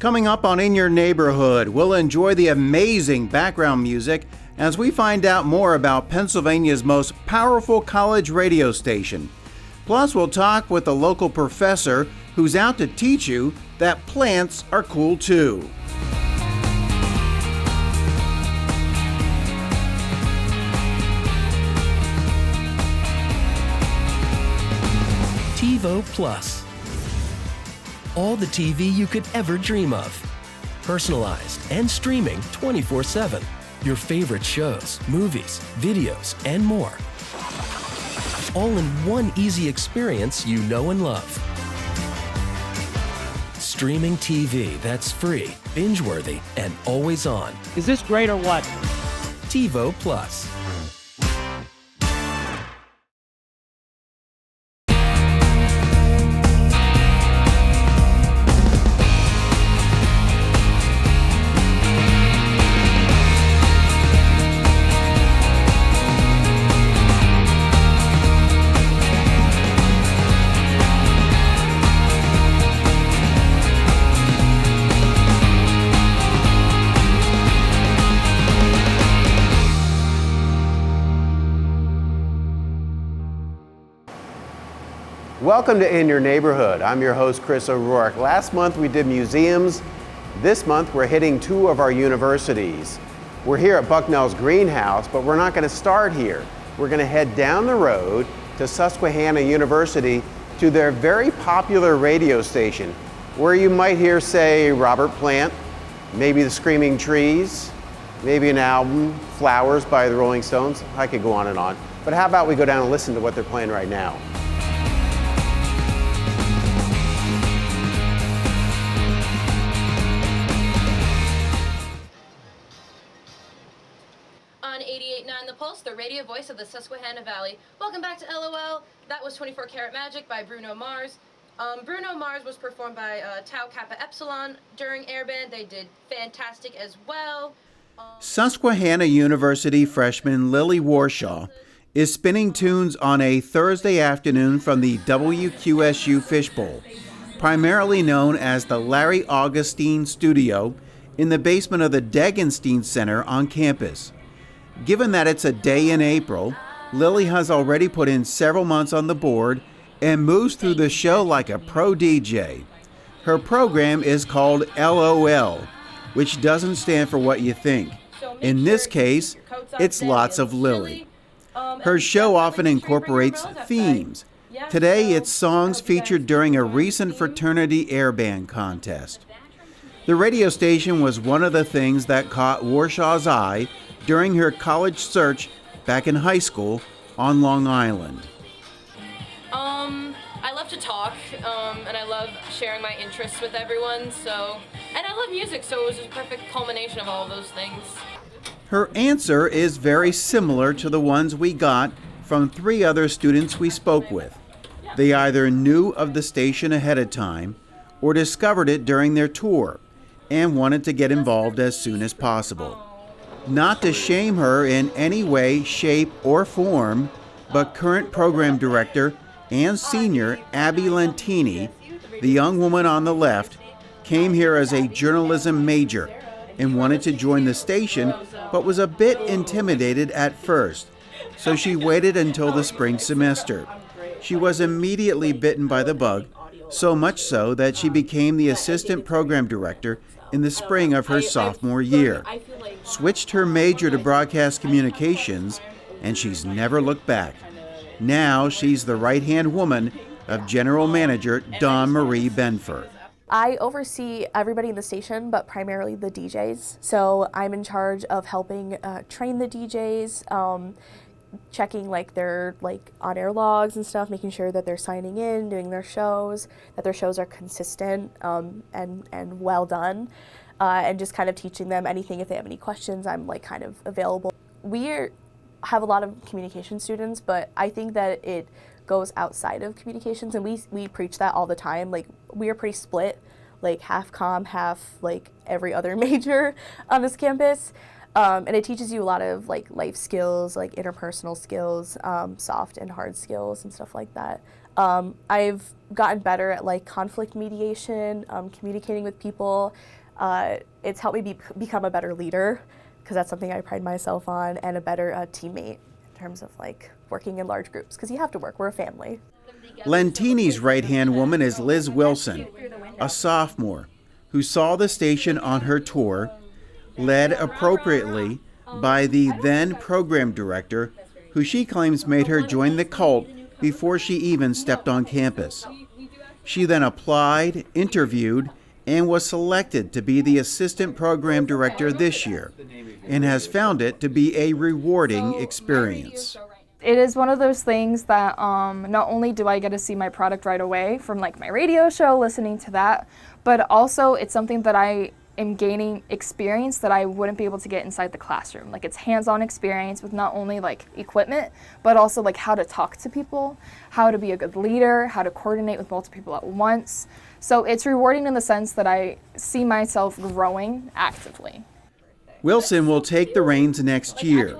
Coming up on In Your Neighborhood, we'll enjoy the amazing background music as we find out more about Pennsylvania's most powerful college radio station. Plus, we'll talk with a local professor who's out to teach you that plants are cool too. TiVo Plus. All the TV you could ever dream of. Personalized and streaming 24/7. Your favorite shows, movies, videos, and more. All in one easy experience you know and love. Streaming TV that's free, binge-worthy, and always on. Is this great or what? TiVo Plus. Welcome to In Your Neighborhood. I'm your host, Chris O'Rourke. Last month we did museums. This month we're hitting two of our universities. We're here at Bucknell's greenhouse, but we're not going to start here. We're going to head down the road to Susquehanna University to their very popular radio station, where you might hear, say, Robert Plant, maybe the Screaming Trees, maybe an album, Flowers by the Rolling Stones. I could go on and on. But how about we go down and listen to what they're playing right now? On 88.9 The Pulse, the radio voice of the Susquehanna Valley. Welcome back to LOL. That was 24 Karat Magic by Bruno Mars. Bruno Mars was performed by Tau Kappa Epsilon during Airband. They did fantastic as well. Susquehanna University freshman Lily Warshaw is spinning tunes on a Thursday afternoon from the WQSU Fishbowl, primarily known as the Larry Augustine Studio in the basement of the Degenstein Center on campus. Given that it's a day in April, Lily has already put in several months on the board and moves through the show like a pro DJ. Her program is called LOL, which doesn't stand for what you think. In this case, it's lots of Lily. Her show often incorporates themes. Today, it's songs featured during a recent fraternity airband contest. The radio station was one of the things that caught Warshaw's eye during her college search back in high school on Long Island. I love to talk, and I love sharing my interests with everyone, and I love music, so it was a perfect culmination of all of those things. Her answer is very similar to the ones we got from three other students we spoke with. They either knew of the station ahead of time or discovered it during their tour and wanted to get involved as soon as possible. Not to shame her in any way, shape, or form, but current program director and senior Abby Lentini, the young woman on the left, came here as a journalism major and wanted to join the station, but was a bit intimidated at first, so she waited until the spring semester. She was immediately bitten by the bug, so much so that she became the assistant program director in the spring of her sophomore year, switched her major to broadcast communications, and she's never looked back. Now she's the right-hand woman of General Manager Dawn Marie Benford. I oversee everybody in the station, but primarily the DJs. So I'm in charge of helping train the DJs, checking their on-air logs and stuff, making sure that they're signing in, doing their shows, that their shows are consistent and well done, and just kind of teaching them anything. If they have any questions, I'm kind of available. We have a lot of communication students, but I think that it goes outside of communications, and we preach that all the time. We are pretty split, half comm, half every other major on this campus. And it teaches you a lot of life skills, interpersonal skills, soft and hard skills and stuff like that. I've gotten better at like conflict mediation, communicating with people. It's helped me become a better leader, because that's something I pride myself on, and a better teammate in terms of like working in large groups, because you have to work. We're a family. Lentini's right-hand woman is Liz Wilson, a sophomore who saw the station on her tour, led appropriately by the then program director, who she claims made her join the cult before she even stepped on campus. She then applied, interviewed, and was selected to be the assistant program director this year, and has found it to be a rewarding experience. It is one of those things that not only do I get to see my product right away from like my radio show, listening to that, but also it's something that I am gaining experience that I wouldn't be able to get inside the classroom. Like, it's hands-on experience with not only like equipment, but also like how to talk to people, how to be a good leader, how to coordinate with multiple people at once. So it's rewarding in the sense that I see myself growing actively. Wilson will take the reins next year,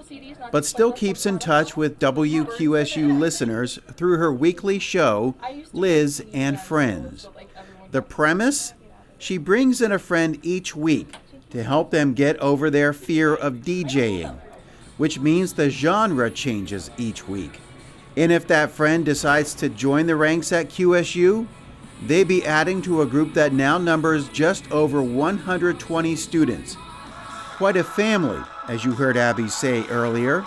but still keeps in touch with WQSU listeners through her weekly show, Liz and Friends. The premise? She brings in a friend each week to help them get over their fear of DJing, which means the genre changes each week. And if that friend decides to join the ranks at QSU, they be adding to a group that now numbers just over 120 students. Quite a family, as you heard Abby say earlier.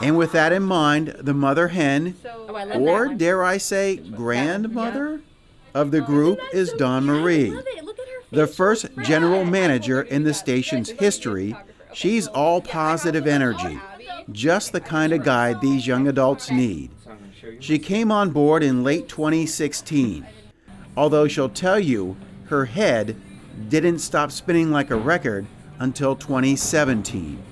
And with that in mind, the mother hen, or dare I say grandmother, of the group is Dawn Marie. The first general manager in the station's history. She's all positive energy, just the kind of guide these young adults need. She came on board in late 2016, although she'll tell you her head didn't stop spinning like a record until 2017.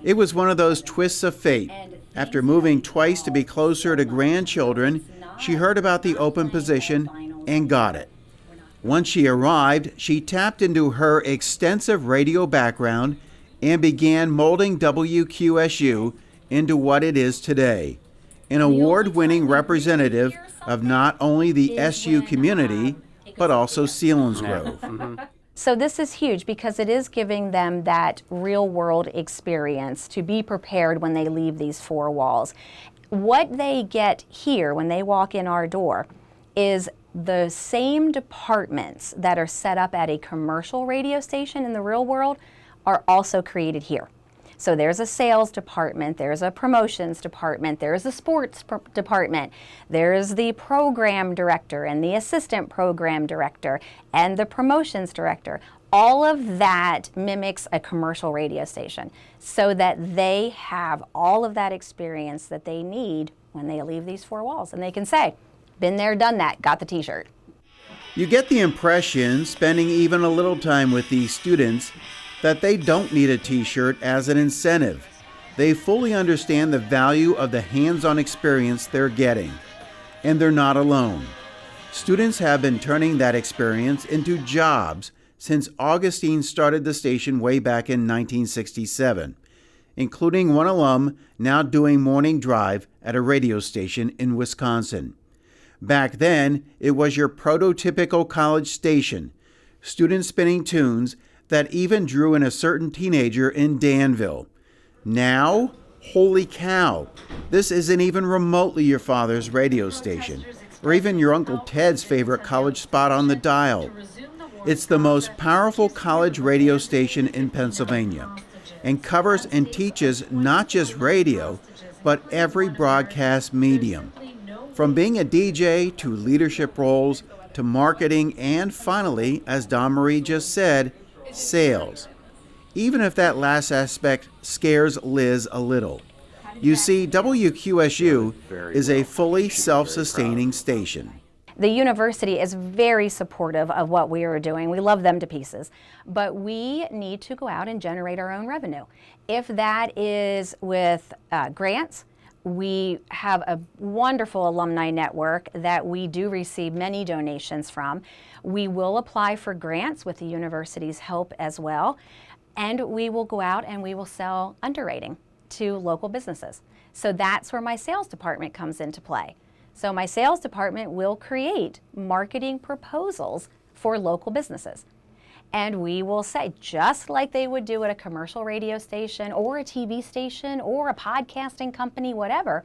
It was one of those twists of fate. After moving twice to be closer to grandchildren, she heard about the open position and got it. Once she arrived, she tapped into her extensive radio background and began molding WQSU into what it is today, an award-winning representative of not only the SU community, but also Selinsgrove. So this is huge because it is giving them that real-world experience to be prepared when they leave these four walls. What they get here when they walk in our door is the same departments that are set up at a commercial radio station in the real world are also created here. So there's a sales department, there's a promotions department, there's a sports department, there's the program director and the assistant program director and the promotions director. All of that mimics a commercial radio station so that they have all of that experience that they need when they leave these four walls. And they can say, been there, done that, got the t-shirt. You get the impression, spending even a little time with these students, that they don't need a t-shirt as an incentive. They fully understand the value of the hands-on experience they're getting. And they're not alone. Students have been turning that experience into jobs since Augustine started the station way back in 1967, including one alum now doing morning drive at a radio station in Wisconsin. Back then, it was your prototypical college station, students spinning tunes that even drew in a certain teenager in Danville. Now, holy cow, this isn't even remotely your father's radio station, or even your Uncle Ted's favorite college spot on the dial. It's the most powerful college radio station in Pennsylvania, and covers and teaches not just radio, but every broadcast medium. From being a DJ to leadership roles to marketing and finally, as Dawn Marie just said, sales. Even if that last aspect scares Liz a little. You see, WQSU is a fully self-sustaining station. The university is very supportive of what we are doing. We love them to pieces, but we need to go out and generate our own revenue. If that is with grants, we have a wonderful alumni network that we do receive many donations from. We will apply for grants with the university's help as well, and we will go out and we will sell underwriting to local businesses. So that's where my sales department comes into play. So my sales department will create marketing proposals for local businesses. And we will say, just like they would do at a commercial radio station or a TV station or a podcasting company, whatever,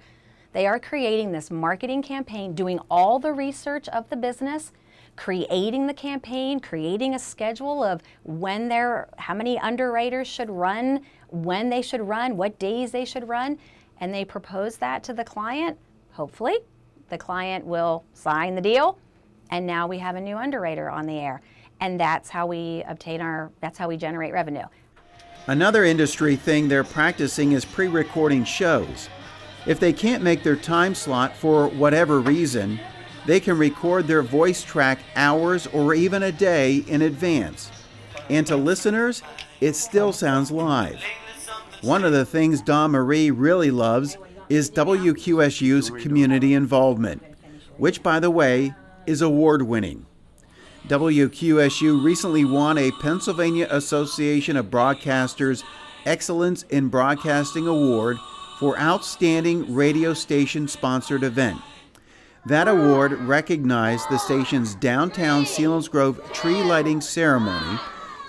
they are creating this marketing campaign, doing all the research of the business, creating the campaign, creating a schedule of how many underwriters should run, when they should run, what days they should run, and they propose that to the client. Hopefully, the client will sign the deal, and now we have a new underwriter on the air. And that's how we generate revenue. Another industry thing they're practicing is pre-recording shows. If they can't make their time slot for whatever reason, they can record their voice track hours or even a day in advance. And to listeners, it still sounds live. One of the things Dawn Marie really loves is WQSU's community involvement, which, by the way, is award-winning. WQSU recently won a Pennsylvania Association of Broadcasters Excellence in Broadcasting Award for Outstanding Radio Station Sponsored Event. That award recognized the station's downtown Selinsgrove tree lighting ceremony,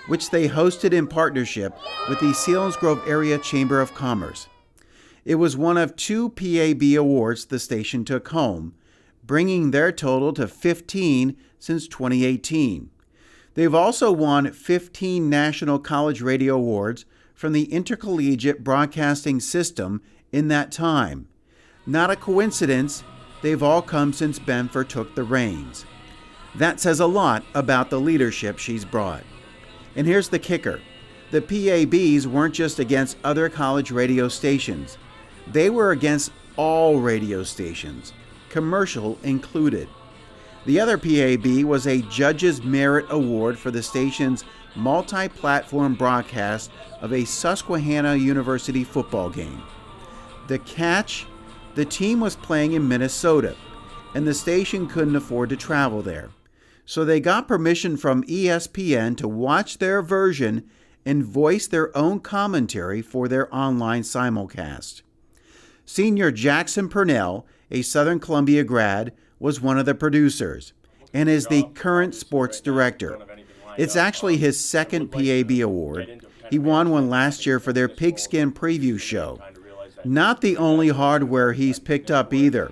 which they hosted in partnership with the Selinsgrove Area Chamber of Commerce. It was one of 2 PAB awards the station took home, bringing their total to 15 since 2018. They've also won 15 National College Radio Awards from the Intercollegiate Broadcasting System in that time. Not a coincidence, they've all come since Benfer took the reins. That says a lot about the leadership she's brought. And here's the kicker. The PABs weren't just against other college radio stations. They were against all radio stations, commercial included. The other PAB was a Judge's Merit Award for the station's multi-platform broadcast of a Susquehanna University football game. The catch? The team was playing in Minnesota, and the station couldn't afford to travel there. So they got permission from ESPN to watch their version and voice their own commentary for their online simulcast. Senior Jackson Purnell, a Southern Columbia grad, was one of the producers and is the current sports director. It's actually his second PAB award. He won one last year for their Pigskin Preview show. Not the only hardware he's picked up either.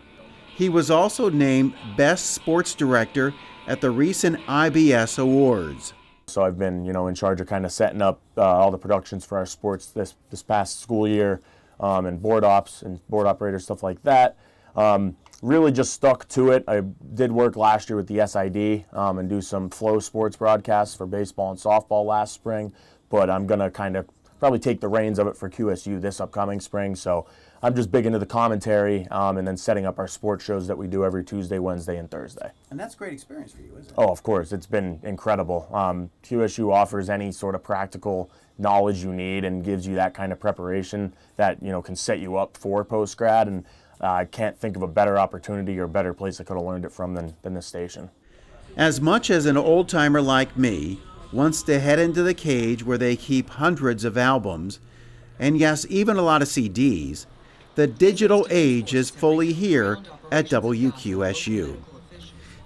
He was also named Best Sports Director at the recent IBS Awards. So I've been, in charge of kind of setting up all the productions for our sports this past school year, and board ops and board operators, stuff like that. Really just stuck to it. I did work last year with the SID and do some flow sports broadcasts for baseball and softball last spring, but I'm going to kind of probably take the reins of it for QSU this upcoming spring. So I'm just big into the commentary and then setting up our sports shows that we do every Tuesday, Wednesday, and Thursday. And that's a great experience for you, isn't it? Oh, of course. It's been incredible. QSU offers any sort of practical knowledge you need and gives you that kind of preparation that, can set you up for post-grad. And I can't think of a better opportunity or a better place I could have learned it from than this station. As much as an old-timer like me wants to head into the cage where they keep hundreds of albums, and yes, even a lot of CDs, the digital age is fully here at WQSU.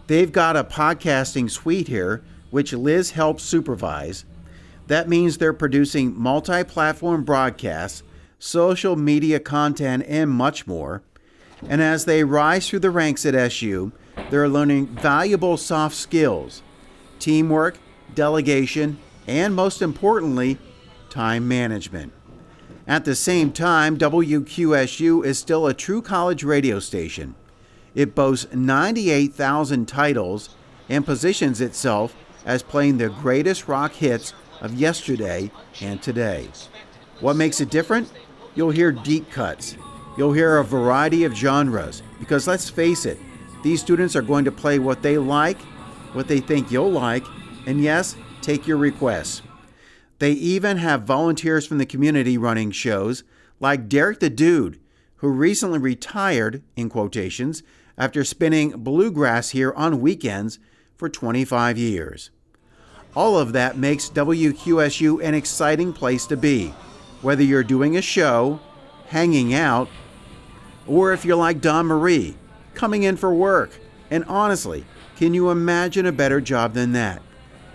They've got a podcasting suite here, which Liz helps supervise. That means they're producing multi-platform broadcasts, social media content, and much more. And as they rise through the ranks at SU, they're learning valuable soft skills, teamwork, delegation, and most importantly, time management. At the same time, WQSU is still a true college radio station. It boasts 98,000 titles and positions itself as playing the greatest rock hits of yesterday and today. What makes it different? You'll hear deep cuts. You'll hear a variety of genres, because let's face it, these students are going to play what they like, what they think you'll like, and yes, take your requests. They even have volunteers from the community running shows, like Derek the Dude, who recently retired, in quotations, after spinning bluegrass here on weekends for 25 years. All of that makes WQSU an exciting place to be, whether you're doing a show, hanging out, or if you're like Dawn Marie, coming in for work. And honestly, can you imagine a better job than that?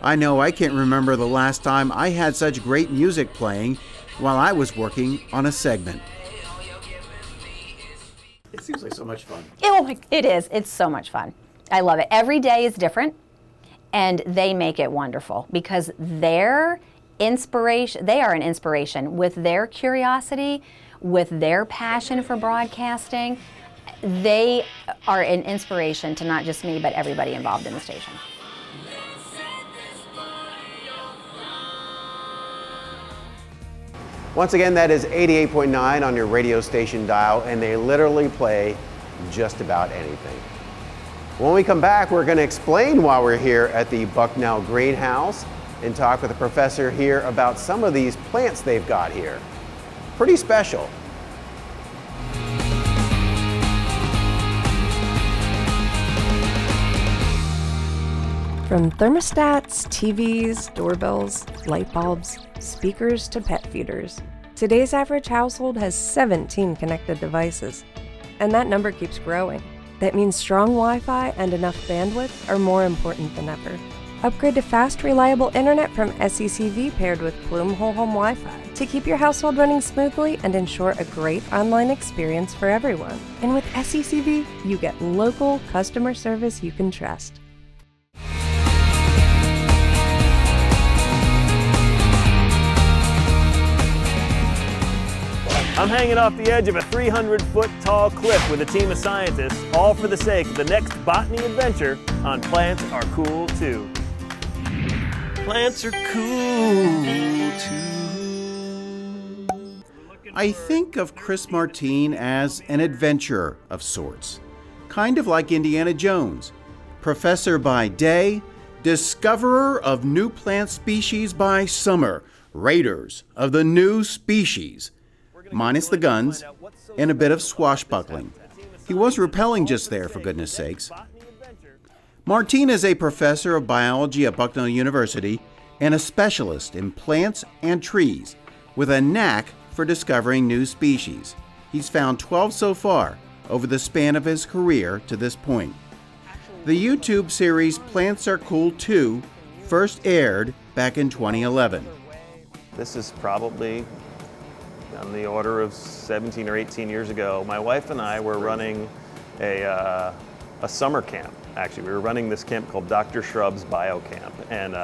I know I can't remember the last time I had such great music playing while I was working on a segment. It seems like so much fun. It is. It's so much fun. I love it. Every day is different, and they make it wonderful because their inspiration, they are an inspiration with their curiosity, with their passion for broadcasting. They are an inspiration to not just me, but everybody involved in the station. Once again, that is 88.9 on your radio station dial, and they literally play just about anything. When we come back, we're going to explain why we're here at the Bucknell Greenhouse and talk with a professor here about some of these plants they've got here. Pretty special. From thermostats, TVs, doorbells, light bulbs, speakers to pet feeders, today's average household has 17 connected devices. And that number keeps growing. That means strong Wi-Fi and enough bandwidth are more important than ever. Upgrade to fast, reliable internet from SECV paired with Plume Whole Home Wi-Fi to keep your household running smoothly and ensure a great online experience for everyone. And with SECV, you get local customer service you can trust. I'm hanging off the edge of a 300-foot tall cliff with a team of scientists, all for the sake of the next botany adventure on Plants Are Cool Too. Plants are cool too. I think of Chris Martine as an adventurer of sorts, kind of like Indiana Jones, professor by day, discoverer of new plant species by summer, raiders of the new species. Minus the guns and a bit of swashbuckling. He was repelling just there, for goodness sakes. Martine is a professor of biology at Bucknell University and a specialist in plants and trees with a knack for discovering new species. He's found 12 so far over the span of his career to this point. The YouTube series Plants Are Cool Too first aired back in 2011. This is probably on the order of 17 or 18 years ago. My wife and I were running a summer camp. Actually, we were running this camp called Dr. Shrub's Bio Camp, and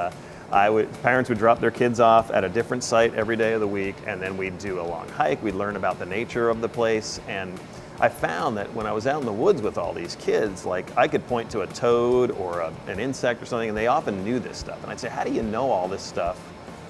parents would drop their kids off at a different site every day of the week, and then we'd do a long hike. We'd learn about the nature of the place, and I found that when I was out in the woods with all these kids, like I could point to a toad or an insect or something, and they often knew this stuff. And I'd say, how do you know all this stuff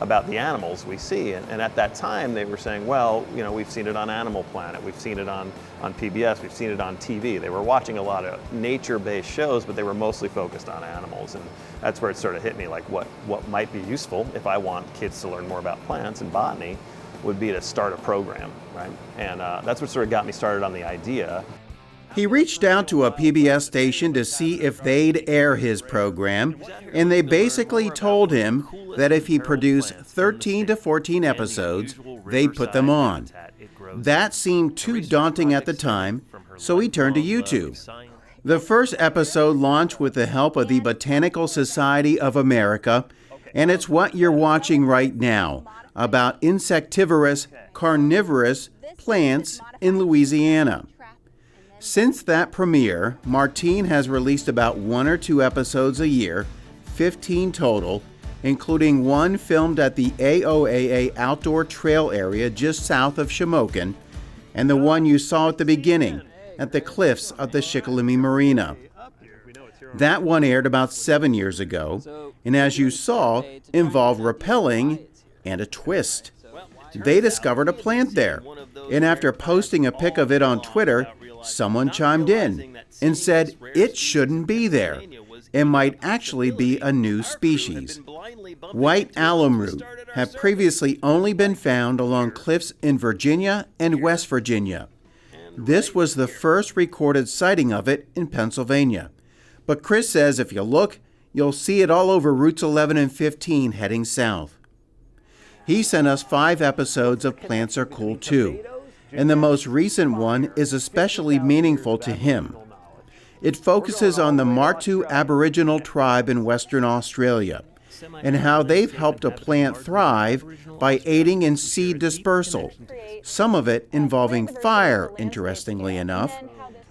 about the animals we see? And at that time they were saying, well, you know, we've seen it on Animal Planet, we've seen it on PBS, we've seen it on TV. They were watching a lot of nature-based shows, but they were mostly focused on animals. And that's where it sort of hit me, like what might be useful if I want kids to learn more about plants and botany would be to start a program, right? And that's what sort of got me started on the idea. He reached out to a PBS station to see if they'd air his program, and they basically told him that if he produced 13 to 14 episodes, they'd put them on. That seemed too daunting at the time, so he turned to YouTube. The first episode launched with the help of the Botanical Society of America, and it's what you're watching right now, about insectivorous, carnivorous plants in Louisiana. Since that premiere, Martine has released about 1 or 2 episodes a year, 15 total, including one filmed at the AOAA Outdoor Trail area just south of Shamokin, and the one you saw at the beginning, at the cliffs of the Shikellamy Marina. That one aired about 7 years ago, and as you saw, involved rappelling and a twist. They discovered a plant there, and after posting a pic of it on Twitter, someone chimed in and said it shouldn't be there and might actually be a new species. White alum root have previously only been found along cliffs in Virginia and West Virginia. This was the first recorded sighting of it in Pennsylvania. But Chris says if you look, you'll see it all over routes 11 and 15 heading south. He sent us 5 episodes of Plants Are Cool Too, and the most recent one is especially meaningful to him. It focuses on the Martu Aboriginal tribe in Western Australia and how they've helped a plant thrive by aiding in seed dispersal, some of it involving fire, interestingly enough.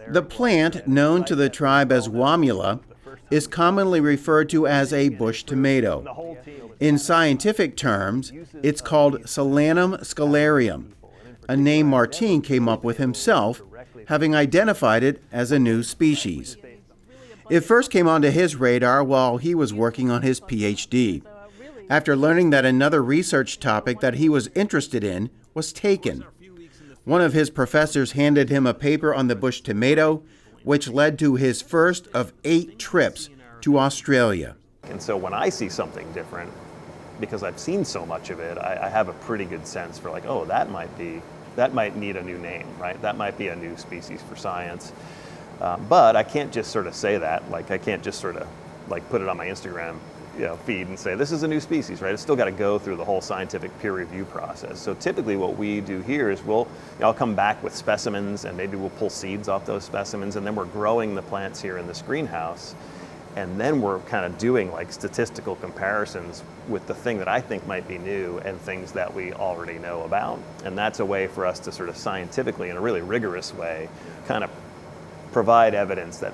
The plant, known to the tribe as wamula, is commonly referred to as a bush tomato. In scientific terms, it's called Solanum scalarium, a name Martine came up with himself, having identified it as a new species. It first came onto his radar while he was working on his PhD, after learning that another research topic that he was interested in was taken. One of his professors handed him a paper on the bush tomato, which led to his first of 8 trips to Australia. And so when I see something different, because I've seen so much of it, I have a pretty good sense for like, oh, that might need a new name, right? That might be a new species for science. But I can't just sort of say that. Like, I can't just sort of like put it on my Instagram feed and say, this is a new species, right? It's still got to go through the whole scientific peer review process. So typically what we do here is I'll come back with specimens and maybe we'll pull seeds off those specimens, and then we're growing the plants here in this greenhouse. And then we're kind of doing like statistical comparisons with the thing that I think might be new and things that we already know about. And that's a way for us to sort of scientifically, in a really rigorous way, kind of provide evidence that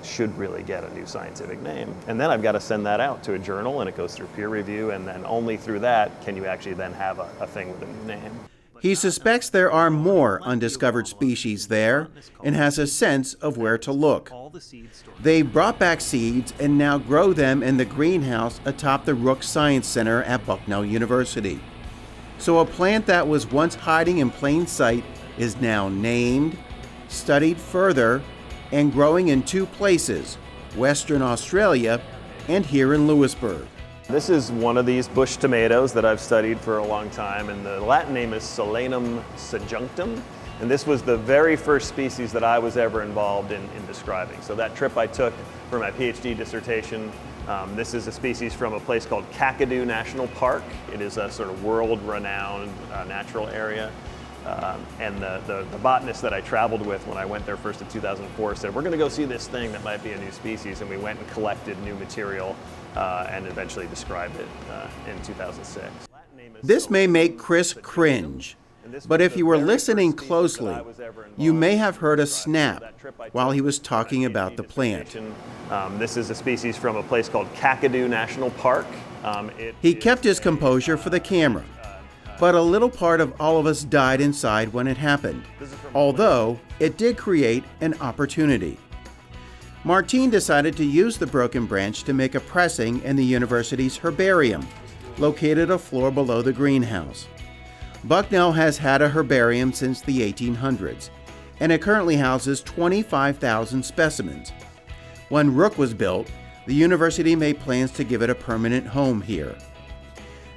should really get a new scientific name. And then I've got to send that out to a journal, and it goes through peer review, and then only through that can you actually then have a thing with a new name. He suspects there are more undiscovered species there and has a sense of where to look. They brought back seeds and now grow them in the greenhouse atop the Rook Science Center at Bucknell University. So a plant that was once hiding in plain sight is now named, studied further, and growing in 2 places, Western Australia and here in Lewisburg. This is one of these bush tomatoes that I've studied for a long time, and the Latin name is Solanum subjunctum, and this was the very first species that I was ever involved in describing. So that trip I took for my PhD dissertation, this is a species from a place called Kakadu National Park. It is a sort of world-renowned natural area. And the botanist that I traveled with when I went there first in 2004 said, we're going to go see this thing that might be a new species, and we went and collected new material and eventually described it in 2006. This may make Chris cringe, but if you were listening closely, you may have heard a snap while he was talking about the plant. This is a species from a place called Kakadu National Park. He kept his composure for the camera, but a little part of all of us died inside when it happened, although it did create an opportunity. Martine decided to use the broken branch to make a pressing in the university's herbarium, located a floor below the greenhouse. Bucknell has had a herbarium since the 1800s, and it currently houses 25,000 specimens. When Rook was built, the university made plans to give it a permanent home here.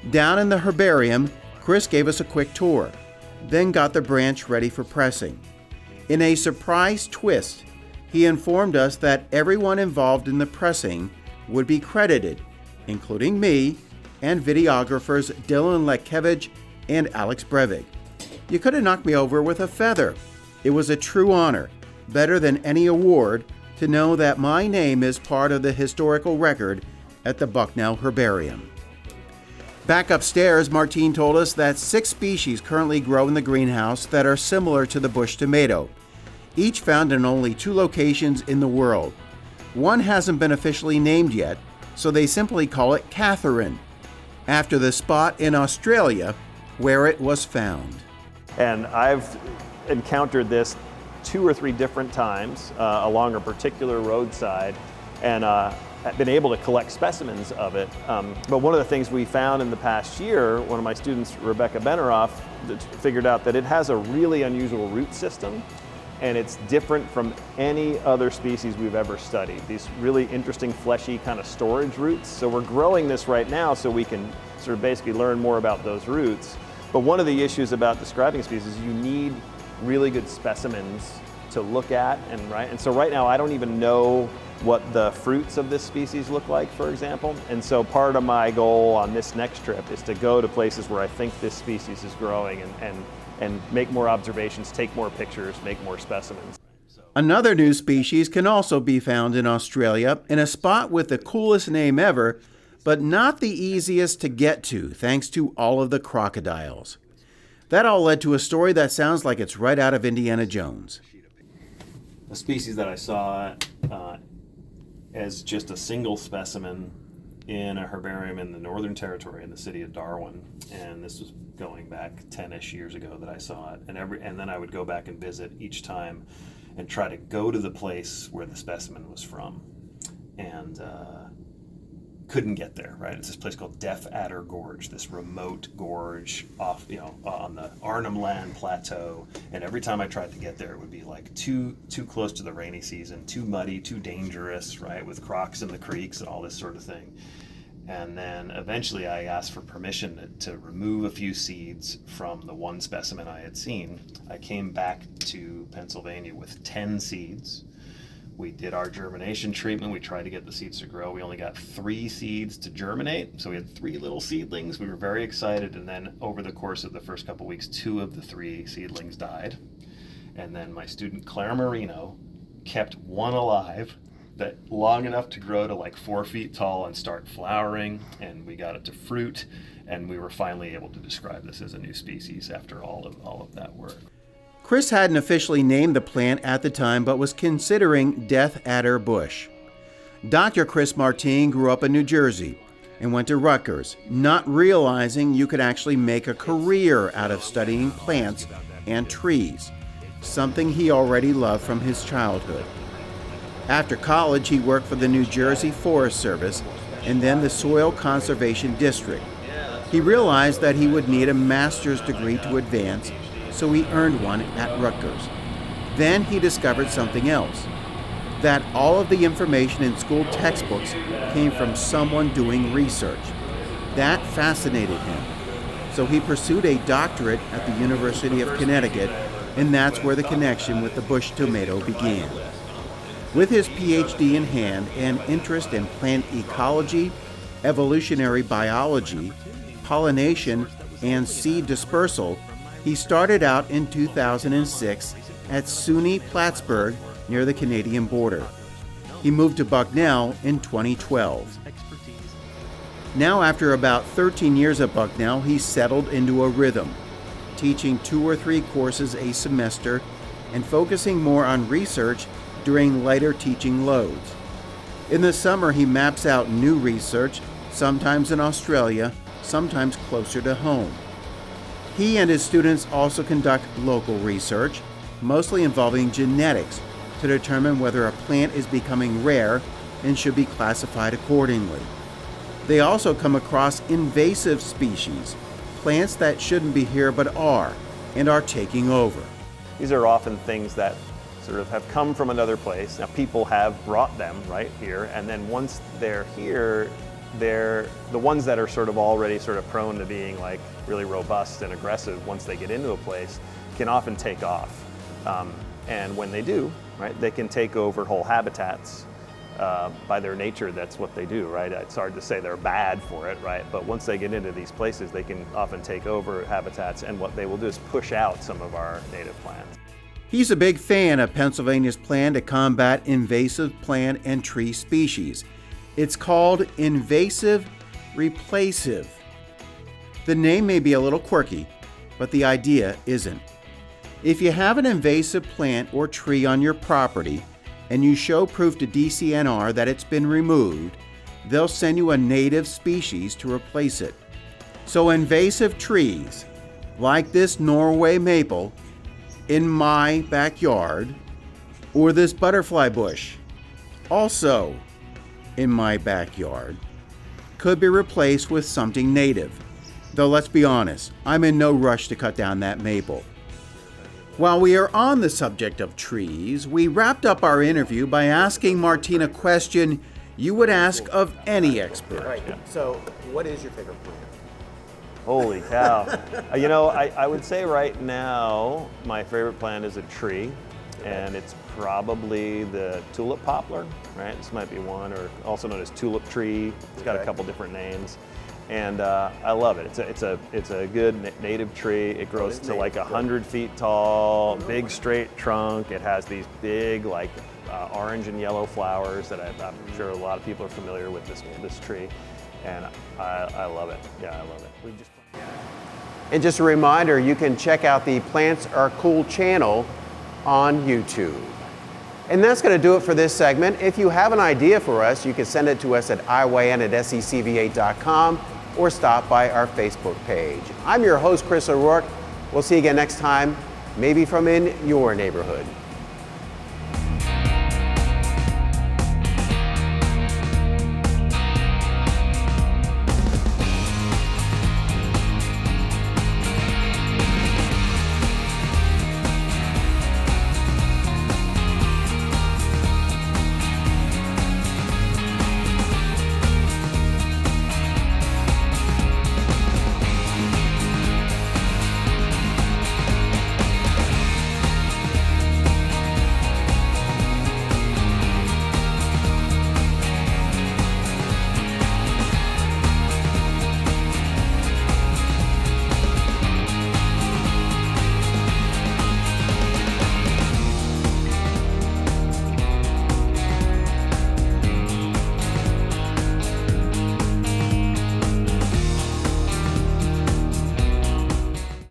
Down in the herbarium, Chris gave us a quick tour, then got the branch ready for pressing. In a surprise twist, he informed us that everyone involved in the pressing would be credited, including me and videographers Dylan Lekevich and Alex Brevig. You could have knocked me over with a feather. It was a true honor, better than any award, to know that my name is part of the historical record at the Bucknell Herbarium. Back upstairs, Martine told us that 6 species currently grow in the greenhouse that are similar to the bush tomato, each found in only 2 locations in the world. One hasn't been officially named yet, so they simply call it Catherine, after the spot in Australia where it was found. And I've encountered this 2 or 3 different times along a particular roadside, and been able to collect specimens of it. But one of the things we found in the past year, one of my students, Rebecca Beneroff, figured out that it has a really unusual root system, and it's different from any other species we've ever studied. These really interesting fleshy kind of storage roots. So we're growing this right now so we can sort of basically learn more about those roots. But one of the issues about describing species is you need really good specimens to look at, and so right now I don't even know what the fruits of this species look like, for example. And so part of my goal on this next trip is to go to places where I think this species is growing and make more observations, take more pictures, make more specimens. Another new species can also be found in Australia in a spot with the coolest name ever, but not the easiest to get to thanks to all of the crocodiles. That all led to a story that sounds like it's right out of Indiana Jones. A species that I saw as just a single specimen in a herbarium in the Northern Territory in the city of Darwin, and this was going back 10-ish years ago that I saw it, and then I would go back and visit each time and try to go to the place where the specimen was from, and couldn't get there, right? It's this place called Deaf Adder Gorge, this remote gorge off, on the Arnhem Land Plateau, and every time I tried to get there, it would be like too close to the rainy season, too muddy, too dangerous, right, with crocs in the creeks and all this sort of thing. And then eventually I asked for permission to remove a few seeds from the one specimen I had seen. I came back to Pennsylvania with 10 seeds. We did our germination treatment. We tried to get the seeds to grow. We only got 3 seeds to germinate. So we had 3 little seedlings. We were very excited. And then over the course of the first couple weeks, 2 of the 3 seedlings died. And then my student, Claire Marino, kept one alive that long enough to grow to like 4 feet tall and start flowering. And we got it to fruit. And we were finally able to describe this as a new species after all of that work. Chris hadn't officially named the plant at the time, but was considering Death Adder Bush. Dr. Chris Martine grew up in New Jersey and went to Rutgers, not realizing you could actually make a career out of studying plants and trees, something he already loved from his childhood. After college, he worked for the New Jersey Forest Service and then the Soil Conservation District. He realized that he would need a master's degree to advance, so he earned one at Rutgers. Then he discovered something else, that all of the information in school textbooks came from someone doing research. That fascinated him. So he pursued a doctorate at the University of Connecticut, and that's where the connection with the bush tomato began. With his PhD in hand and interest in plant ecology, evolutionary biology, pollination, and seed dispersal, he started out in 2006 at SUNY Plattsburgh near the Canadian border. He moved to Bucknell in 2012. Now, after about 13 years at Bucknell, he's settled into a rhythm, teaching 2 or 3 courses a semester and focusing more on research during lighter teaching loads. In the summer, he maps out new research, sometimes in Australia, sometimes closer to home. He and his students also conduct local research, mostly involving genetics, to determine whether a plant is becoming rare and should be classified accordingly. They also come across invasive species, plants that shouldn't be here but are, and are taking over. These are often things that sort of have come from another place. Now people have brought them right here, and then once they're here, they're the ones that are sort of already sort of prone to being like really robust and aggressive. Once they get into a place, can often take off, and when they do, right, they can take over whole habitats. By their nature, that's what they do, right? It's hard to say they're bad for it, right? But once they get into these places, they can often take over habitats, and what they will do is push out some of our native plants. He's a big fan of Pennsylvania's plan to combat invasive plant and tree species. It's called invasive replacive. The name may be a little quirky, but the idea isn't. If you have an invasive plant or tree on your property and you show proof to DCNR that it's been removed, they'll send you a native species to replace it. So invasive trees, like this Norway maple in my backyard, or this butterfly bush, also in my backyard, could be replaced with something native. Though let's be honest, I'm in no rush to cut down that maple. While we are on the subject of trees, we wrapped up our interview by asking Martine a question you would ask of any expert. Right. So, what is your favorite plant? Holy cow. You know, I would say right now, my favorite plant is a tree, and it's probably the tulip poplar, right? This might be one, or also known as tulip tree. It's got a couple different names. And I love it. It's a good native tree. It grows to like 100 feet tall, big straight trunk. It has these big like orange and yellow flowers that I'm sure a lot of people are familiar with this tree. And I love it. Yeah, I love it. And just a reminder, you can check out the Plants Are Cool channel on YouTube. And that's going to do it for this segment. If you have an idea for us, you can send it to us at IYN@secva.com or stop by our Facebook page. I'm your host, Chris O'Rourke. We'll see you again next time, maybe from in your neighborhood.